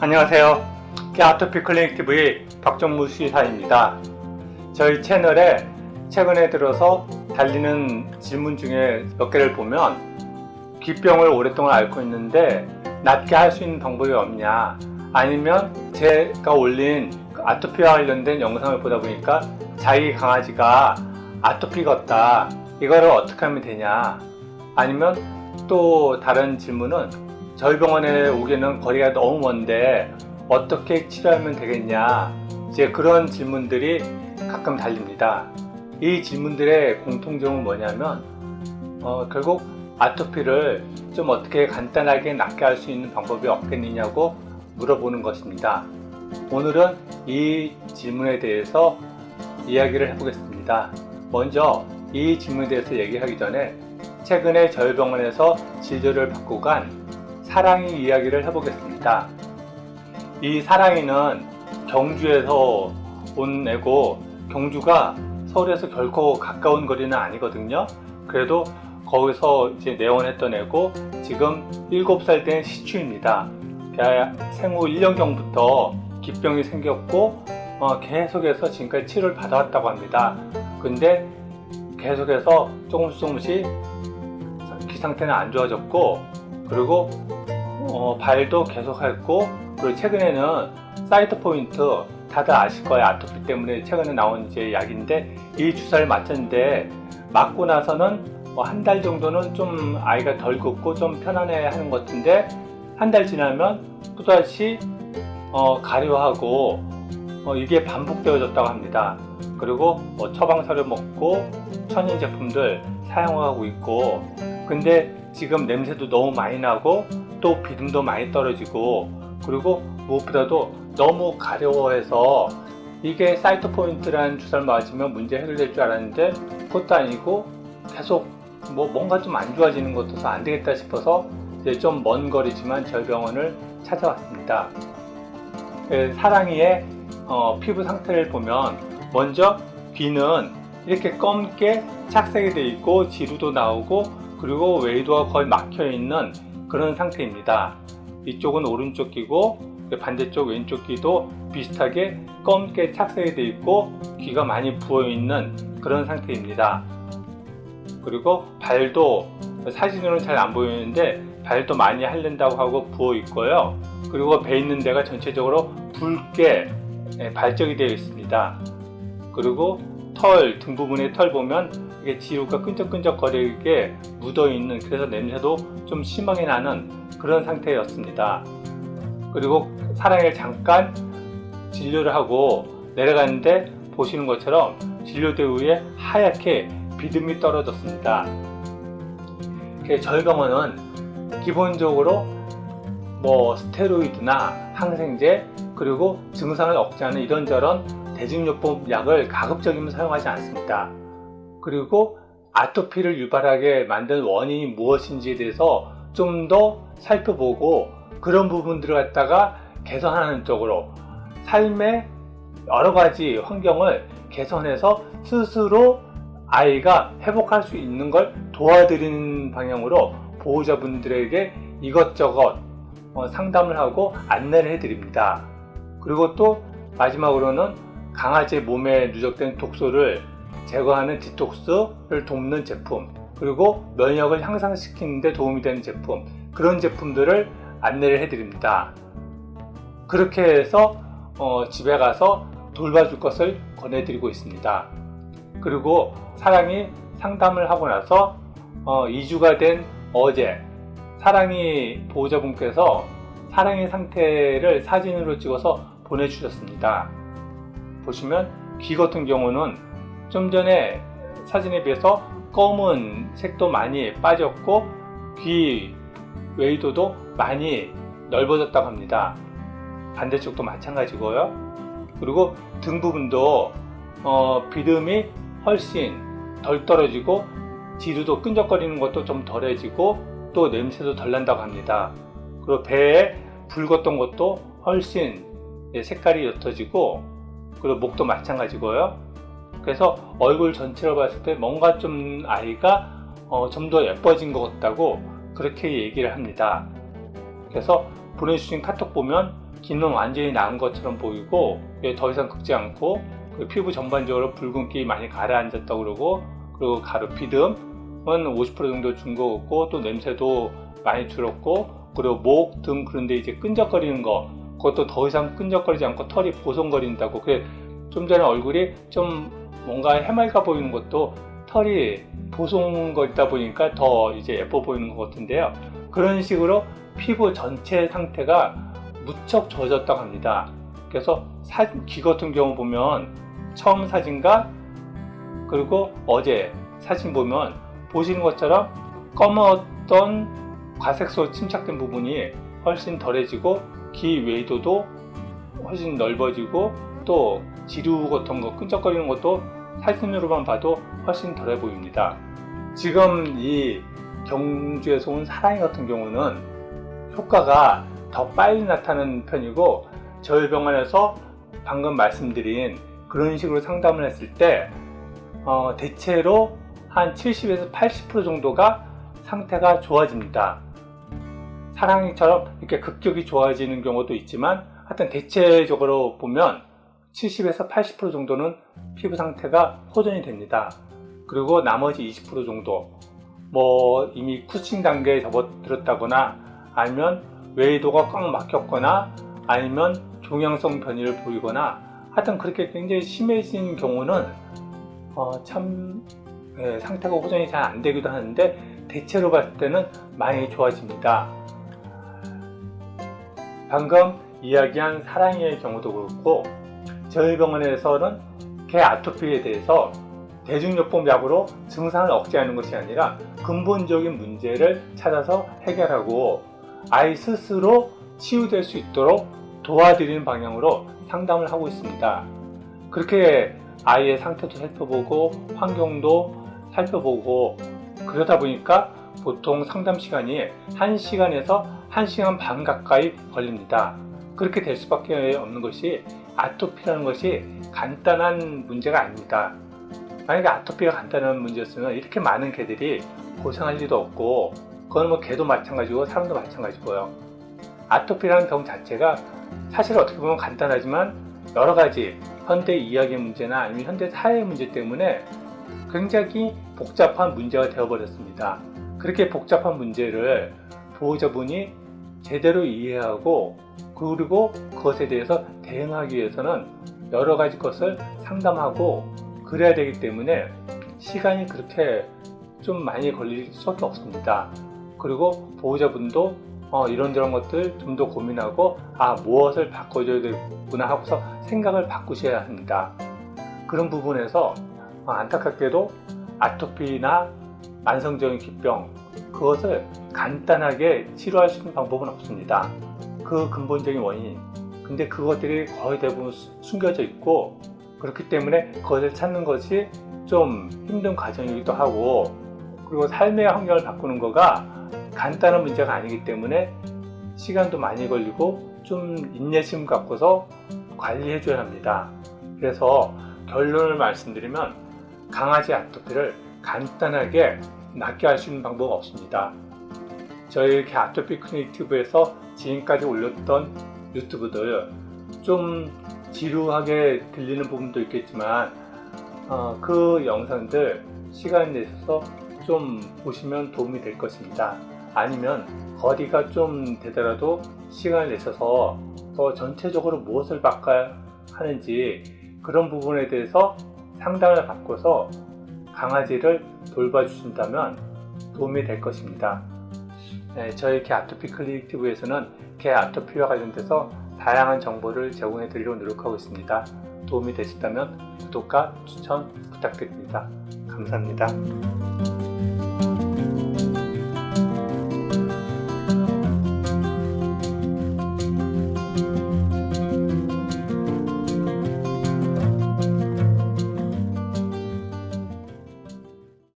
안녕하세요. 아토피 클리닉 TV의 박정무 수의사입니다. 저희 채널에 최근에 들어서 달리는 질문 중에 몇 개를 보면 귀병을 오랫동안 앓고 있는데 낫게 할 수 있는 방법이 없냐, 아니면 제가 올린 아토피와 관련된 영상을 보다 보니까 자기 강아지가 아토피가 없다, 이거를 어떻게 하면 되냐, 아니면 또 다른 질문은 저희 병원에 오기는 거리가 너무 먼데 어떻게 치료하면 되겠냐, 이제 그런 질문들이 가끔 달립니다. 이 질문들의 공통점은 뭐냐면 결국 아토피를 좀 어떻게 간단하게 낫게 할 수 있는 방법이 없겠느냐고 물어보는 것입니다. 오늘은 이 질문에 대해서 이야기를 해보겠습니다. 먼저 이 질문에 대해서 얘기하기 전에 최근에 저희 병원에서 진료를 받고 간 사랑이 이야기를 해보겠습니다. 이 사랑이는 경주에서 온 애고, 경주가 서울에서 결코 가까운 거리는 아니거든요. 그래도 거기서 이제 내원했던 애고, 지금 7살 된 시추입니다. 생후 1년 전부터 기병이 생겼고 계속해서 지금까지 치료를 받아왔다고 합니다. 근데 계속해서 조금씩 기 상태는 안 좋아졌고, 그리고 발도 계속 했고, 그리고 최근에는 사이트 포인트, 다들 아실 거예요. 아토피 때문에 최근에 나온 이제 약인데, 이 주사를 맞췄는데 맞고 나서는 한 달 정도는 좀 아이가 덜 걷고 좀 편안해 하는 것 같은데, 한 달 지나면 또다시 가려하고 이게 반복되어졌다고 합니다. 그리고 처방사료 먹고 천연 제품들 사용하고 있고, 근데 지금 냄새도 너무 많이 나고 또 비듬도 많이 떨어지고, 그리고 무엇보다도 너무 가려워해서, 이게 사이트 포인트라는 주사를 맞으면 문제 해결될 줄 알았는데 그것도 아니고 계속 뭔가 좀 안 좋아지는 것 같아서 안 되겠다 싶어서 이제 좀 먼 거리지만 저희 병원을 찾아왔습니다. 사랑이의 피부 상태를 보면, 먼저 귀는 이렇게 검게 착색이 되어 있고 지루도 나오고, 그리고 웨이도가 거의 막혀 있는 그런 상태입니다. 이쪽은 오른쪽 귀고 반대쪽 왼쪽 귀도 비슷하게 검게 착색이 되어 있고 귀가 많이 부어 있는 그런 상태입니다. 그리고 발도 사진으로는 잘 안 보이는데 발도 많이 핥는다고 하고 부어 있고요. 그리고 배 있는 데가 전체적으로 붉게 발적이 되어 있습니다. 그리고 등 부분의 털 보면 이게 지루가 끈적끈적거리게 묻어 있는, 그래서 냄새도 좀 심하게 나는 그런 상태였습니다. 그리고 사랑이를 잠깐 진료를 하고 내려갔는데 보시는 것처럼 진료대 위에 하얗게 비듬이 떨어졌습니다. 저희 병원은 기본적으로 스테로이드나 항생제, 그리고 증상을 억제하는 이런저런 대증요법 약을 가급적이면 사용하지 않습니다. 그리고 아토피를 유발하게 만든 원인이 무엇인지에 대해서 좀 더 살펴보고, 그런 부분들을 갖다가 개선하는 쪽으로, 삶의 여러 가지 환경을 개선해서 스스로 아이가 회복할 수 있는 걸 도와드리는 방향으로 보호자분들에게 이것저것 상담을 하고 안내를 해드립니다. 그리고 또 마지막으로는 강아지 몸에 누적된 독소를 제거하는 디톡스를 돕는 제품, 그리고 면역을 향상시키는 데 도움이 되는 제품, 그런 제품들을 안내를 해드립니다. 그렇게 해서 집에 가서 돌봐줄 것을 권해드리고 있습니다. 그리고 사랑이 상담을 하고 나서 2주가 된 어제 사랑이 보호자분께서 사랑의 상태를 사진으로 찍어서 보내주셨습니다. 보시면 귀 같은 경우는 좀 전에 사진에 비해서 검은 색도 많이 빠졌고 귀 웨이도도 많이 넓어졌다고 합니다. 반대쪽도 마찬가지고요. 그리고 등 부분도 비듬이 훨씬 덜 떨어지고 지루도 끈적거리는 것도 좀 덜해지고 또 냄새도 덜 난다고 합니다. 그리고 배에 붉었던 것도 훨씬 색깔이 옅어지고, 그리고 목도 마찬가지고요. 그래서 얼굴 전체를 봤을 때 뭔가 좀 아이가 좀 더 예뻐진 것 같다고 그렇게 얘기를 합니다. 그래서 보내주신 카톡 보면 기는 완전히 나은 것처럼 보이고 더 이상 긁지 않고 피부 전반적으로 붉은기 많이 가라앉았다고 그러고, 그리고 가루 피듬은 50% 정도 준 것 같고, 또 냄새도 많이 줄었고, 그리고 목, 등 그런데 이제 끈적거리는 거, 그것도 더 이상 끈적거리지 않고 털이 보송거린다고. 좀 전에 얼굴이 좀 뭔가 해맑아 보이는 것도 털이 보송거리다 보니까 더 이제 예뻐 보이는 것 같은데요. 그런 식으로 피부 전체 상태가 무척 좋아졌다고 합니다. 그래서 귀 같은 경우 보면 처음 사진과 그리고 어제 사진 보면 보시는 것처럼 검었던 과색소 침착된 부분이 훨씬 덜해지고, 귀 외도도 훨씬 넓어지고, 또 지루 같은 거 끈적거리는 것도 사진으로만 봐도 훨씬 덜해 보입니다. 지금 이 경주에서 온 사랑이 같은 경우는 효과가 더 빨리 나타나는 편이고, 저희 병원에서 방금 말씀드린 그런 식으로 상담을 했을 때 대체로 한 70에서 80% 정도가 상태가 좋아집니다. 사랑이처럼 이렇게 급격히 좋아지는 경우도 있지만, 하여튼 대체적으로 보면 70에서 80% 정도는 피부 상태가 호전이 됩니다. 그리고 나머지 20% 정도 이미 쿠싱 단계에 접어들었다거나, 아니면 외도가 꽉 막혔거나, 아니면 종양성 변이를 보이거나, 하여튼 그렇게 굉장히 심해진 경우는 상태가 호전이 잘 안 되기도 하는데, 대체로 봤을 때는 많이 좋아집니다. 방금 이야기한 사랑이의 경우도 그렇고, 저희 병원에서는 개 아토피에 대해서 대중요법 약으로 증상을 억제하는 것이 아니라 근본적인 문제를 찾아서 해결하고 아이 스스로 치유될 수 있도록 도와드리는 방향으로 상담을 하고 있습니다. 그렇게 아이의 상태도 살펴보고 환경도 살펴보고, 그러다 보니까 보통 상담 시간이 1시간에서 1시간 반 가까이 걸립니다. 그렇게 될 수밖에 없는 것이, 아토피라는 것이 간단한 문제가 아닙니다. 만약에 아토피가 간단한 문제였으면 이렇게 많은 개들이 고생할 리도 없고, 그건 개도 마찬가지고 사람도 마찬가지고요. 아토피라는 병 자체가 사실 어떻게 보면 간단하지만 여러 가지 현대 이야기의 문제나 아니면 현대 사회의 문제 때문에 굉장히 복잡한 문제가 되어버렸습니다. 그렇게 복잡한 문제를 보호자분이 제대로 이해하고, 그리고 그것에 대해서 대응하기 위해서는 여러 가지 것을 상담하고 그래야 되기 때문에 시간이 그렇게 좀 많이 걸릴 수밖에 없습니다. 그리고 보호자분도 이런저런 것들 좀 더 고민하고, 무엇을 바꿔줘야 되구나 하고서 생각을 바꾸셔야 합니다. 그런 부분에서 안타깝게도 아토피나 만성적인 기병, 그것을 간단하게 치료할 수 있는 방법은 없습니다. 그 근본적인 원인, 근데 그것들이 거의 대부분 숨겨져 있고, 그렇기 때문에 그것을 찾는 것이 좀 힘든 과정이기도 하고, 그리고 삶의 환경을 바꾸는 거가 간단한 문제가 아니기 때문에 시간도 많이 걸리고 좀 인내심 갖고서 관리해 줘야 합니다. 그래서 결론을 말씀드리면, 강아지 아토피를 간단하게 낫게 할 수 있는 방법은 없습니다. 저희 아토피 클리닉 튜브에서 지금까지 올렸던 유튜브들 좀 지루하게 들리는 부분도 있겠지만, 그 영상들 시간 내셔서 좀 보시면 도움이 될 것입니다. 아니면 거리가 좀 되더라도 시간을 내셔서 더 전체적으로 무엇을 바꿔야 하는지 그런 부분에 대해서 상담을 받고서 강아지를 돌봐주신다면 도움이 될 것입니다. 저희 개 아토피 클리닉 튜브에서는 개 아토피와 관련돼서 다양한 정보를 제공해 드리려고 노력하고 있습니다. 도움이 되셨다면 구독과 추천 부탁드립니다. 감사합니다.